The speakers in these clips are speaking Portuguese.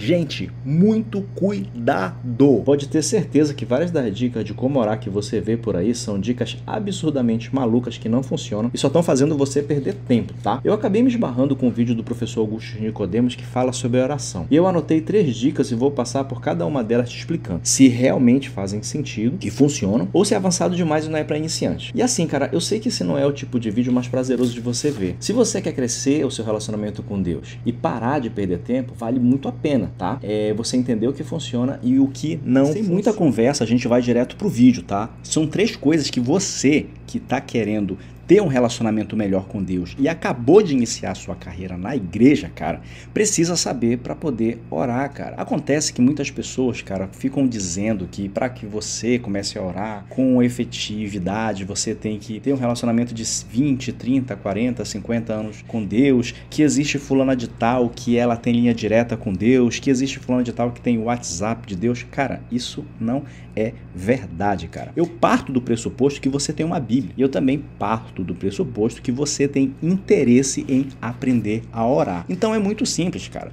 Gente, muito cuidado! Pode ter certeza que várias das dicas de como orar que você vê por aí são dicas absurdamente malucas que não funcionam e só estão fazendo você perder tempo, tá? Eu acabei me esbarrando com um vídeo do professor Augusto Nicodemos que fala sobre a oração. E eu anotei 3 dicas e vou passar por cada uma delas te explicando se realmente fazem sentido, que funcionam, ou se é avançado demais e não é para iniciantes. E assim, cara, eu sei que esse não é o tipo de vídeo mais prazeroso de você ver. Se você quer crescer o seu relacionamento com Deus e parar de perder tempo, vale muito a pena, tá? Você entender o que funciona e o que não funciona. Sem muita conversa, a gente vai direto pro vídeo, tá? São 3 coisas que você que tá querendo ter um relacionamento melhor com Deus e acabou de iniciar sua carreira na igreja, cara, precisa saber para poder orar, cara. Acontece que muitas pessoas, cara, ficam dizendo que para que você comece a orar com efetividade, você tem que ter um relacionamento de 20, 30, 40, 50 anos com Deus, que existe fulana de tal que ela tem linha direta com Deus, que existe fulana de tal que tem o WhatsApp de Deus. Cara, isso não é verdade, cara. Eu parto do pressuposto que você tem uma Bíblia. E eu também parto do pressuposto que você tem interesse em aprender a orar. Então é muito simples, cara.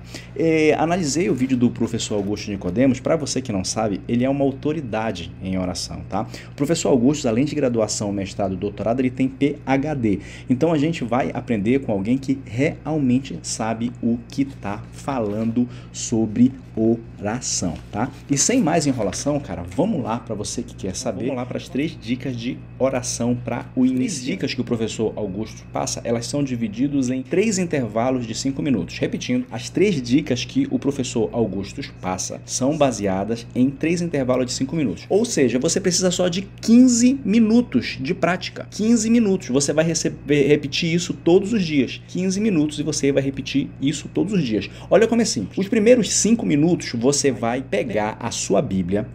Analisei o vídeo do professor Augusto Nicodemos. Para você que não sabe, ele é uma autoridade em oração, tá? O professor Augusto, além de graduação, mestrado, doutorado, ele tem PhD. Então a gente vai aprender com alguém que realmente sabe o que tá falando sobre oração, tá? E sem mais enrolação, cara, vamos lá para você que quer saber. Vamos lá para as 3 dicas de oração para o início. As dicas que o professor Augusto passa, elas são divididas em 3 intervalos de 5 minutos. Repetindo, as 3 dicas que o professor Augusto passa são baseadas em 3 intervalos de 5 minutos. Ou seja, você precisa só de 15 minutos de prática. 15 minutos. Você vai repetir isso todos os dias. 15 minutos e você vai repetir isso todos os dias. Olha como é simples. Os primeiros 5 minutos você vai pegar a sua Bíblia,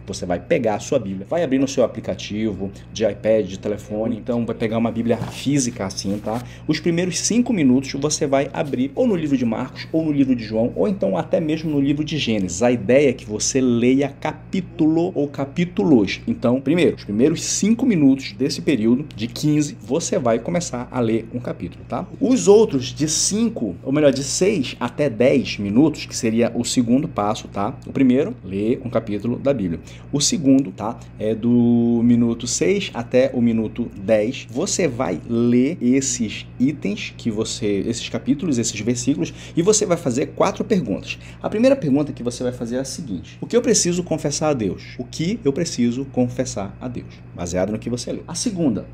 vai abrir no seu aplicativo de iPad, de telefone, então vai pegar uma Bíblia física assim, tá? Os primeiros 5 minutos você vai abrir ou no livro de Marcos, ou no livro de João, ou então até mesmo no livro de Gênesis. A ideia é que você leia capítulo ou capítulos. Então, primeiro, os primeiros 5 minutos desse período, de 15, você vai começar a ler um capítulo, tá? Os outros de 5, ou melhor, de 6 até 10 minutos, que seria o segundo passo, tá? O primeiro, ler um capítulo da Bíblia. O segundo, tá? É do minuto 6 até o minuto 10. Você vai ler esses itens esses capítulos, esses versículos, e você vai fazer 4 perguntas. A primeira pergunta que você vai fazer é a seguinte: o que eu preciso confessar a Deus? O que eu preciso confessar a Deus? Baseado no que você leu. A segunda: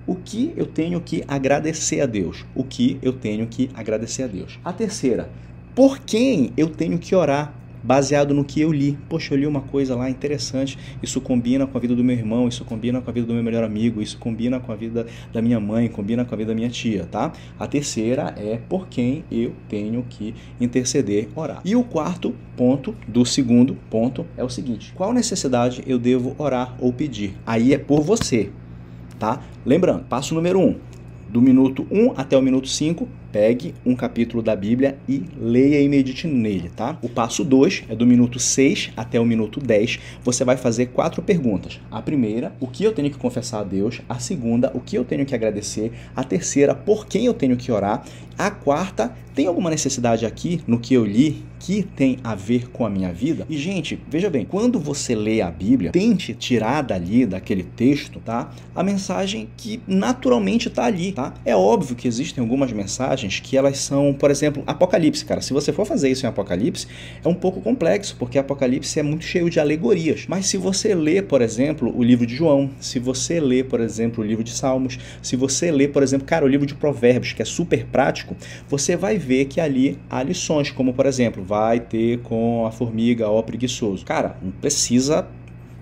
o que eu tenho que agradecer a Deus? O que eu tenho que agradecer a Deus? A terceira: por quem eu tenho que orar? Baseado no que eu li. Poxa, eu li uma coisa lá interessante, isso combina com a vida do meu irmão, isso combina com a vida do meu melhor amigo, isso combina com a vida da minha mãe, combina com a vida da minha tia, tá? A terceira é por quem eu tenho que interceder, orar. E o quarto ponto do segundo ponto é o seguinte: qual necessidade eu devo orar ou pedir? Aí é por você, tá? Lembrando, passo número 1, do minuto 1 até o minuto 5, pegue um capítulo da Bíblia e leia e medite nele, tá? O passo 2 é do minuto 6 até o minuto 10. Você vai fazer 4 perguntas. A primeira: o que eu tenho que confessar a Deus? A segunda: o que eu tenho que agradecer? A terceira: por quem eu tenho que orar? A quarta: tem alguma necessidade aqui no que eu li que tem a ver com a minha vida? E, gente, veja bem, quando você lê a Bíblia, tente tirar dali, daquele texto, tá? A mensagem que naturalmente tá ali, tá? É óbvio que existem algumas mensagens que elas são, por exemplo, Apocalipse, cara. Se você for fazer isso em Apocalipse, é um pouco complexo, porque Apocalipse é muito cheio de alegorias. Mas se você lê, por exemplo, o livro de João, se você lê, por exemplo, o livro de Salmos, se você lê, por exemplo, cara, o livro de Provérbios, que é super prático, você vai ver que ali há lições, como, por exemplo, vai ter com a formiga, ó preguiçoso. Cara, não precisa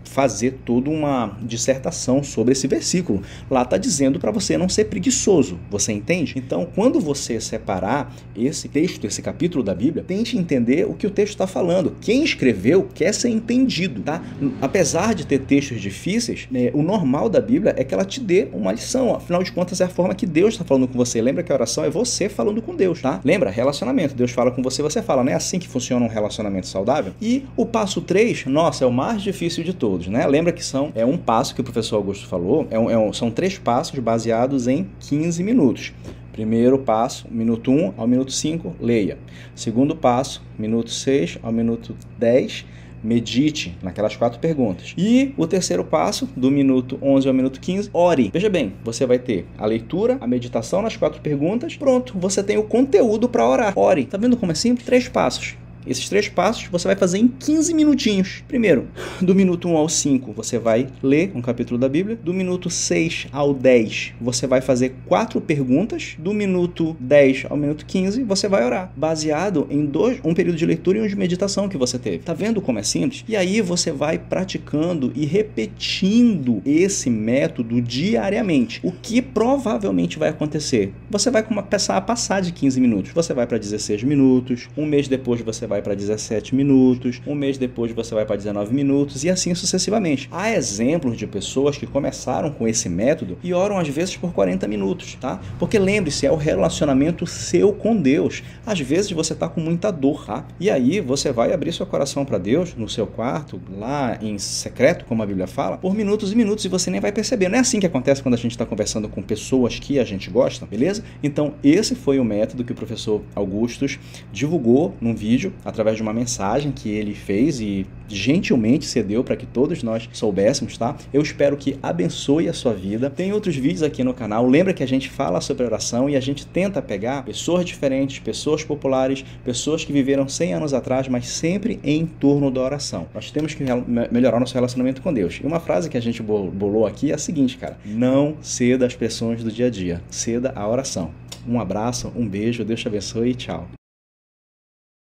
fazer toda uma dissertação sobre esse versículo. Lá está dizendo para você não ser preguiçoso, você entende? Então, quando você separar esse texto, esse capítulo da Bíblia, tente entender o que o texto está falando. Quem escreveu quer ser entendido, tá? Apesar de ter textos difíceis, o normal da Bíblia é que ela te dê uma lição. Afinal de contas, é a forma que Deus está falando com você. Lembra que a oração é você falando com Deus, tá? Lembra? Relacionamento. Deus fala com você, você fala. Não é assim que funciona um relacionamento saudável? E o passo 3, nossa, é o mais difícil de todos, né? Lembra que é um passo que o professor Augusto falou, são 3 passos baseados em 15 minutos. Primeiro passo, minuto 1 ao minuto 5, leia. Segundo passo, minuto 6 ao minuto 10, medite naquelas 4 perguntas. E o terceiro passo, do minuto 11 ao minuto 15, ore. Veja bem, você vai ter a leitura, a meditação nas 4 perguntas. Pronto, você tem o conteúdo para orar. Ore. Tá vendo como é simples? 3 passos. Esses 3 passos você vai fazer em 15 minutinhos. Primeiro, do minuto 1 ao 5, você vai ler um capítulo da Bíblia. Do minuto 6 ao 10, você vai fazer 4 perguntas. Do minuto 10 ao minuto 15, você vai orar. Baseado em um período de leitura e um de meditação que você teve. Tá vendo como é simples? E aí você vai praticando e repetindo esse método diariamente. O que provavelmente vai acontecer? Você vai começar a passar de 15 minutos. Você vai para 16 minutos. Um mês depois você vai para 17 minutos, um mês depois você vai para 19 minutos e assim sucessivamente. Há exemplos de pessoas que começaram com esse método e oram às vezes por 40 minutos, tá? Porque lembre-se, é o relacionamento seu com Deus. Às vezes você está com muita dor, tá? E aí você vai abrir seu coração para Deus no seu quarto, lá em secreto, como a Bíblia fala, por minutos e minutos e você nem vai perceber. Não é assim que acontece quando a gente está conversando com pessoas que a gente gosta, beleza? Então esse foi o método que o professor Augustus divulgou num vídeo através de uma mensagem que ele fez e gentilmente cedeu para que todos nós soubéssemos, tá? Eu espero que abençoe a sua vida. Tem outros vídeos aqui no canal. Lembra que a gente fala sobre oração e a gente tenta pegar pessoas diferentes, pessoas populares, pessoas que viveram 100 anos atrás, mas sempre em torno da oração. Nós temos que melhorar nosso relacionamento com Deus. E uma frase que a gente bolou aqui é a seguinte, cara: não ceda às pressões do dia a dia, ceda à oração. Um abraço, um beijo, Deus te abençoe e tchau.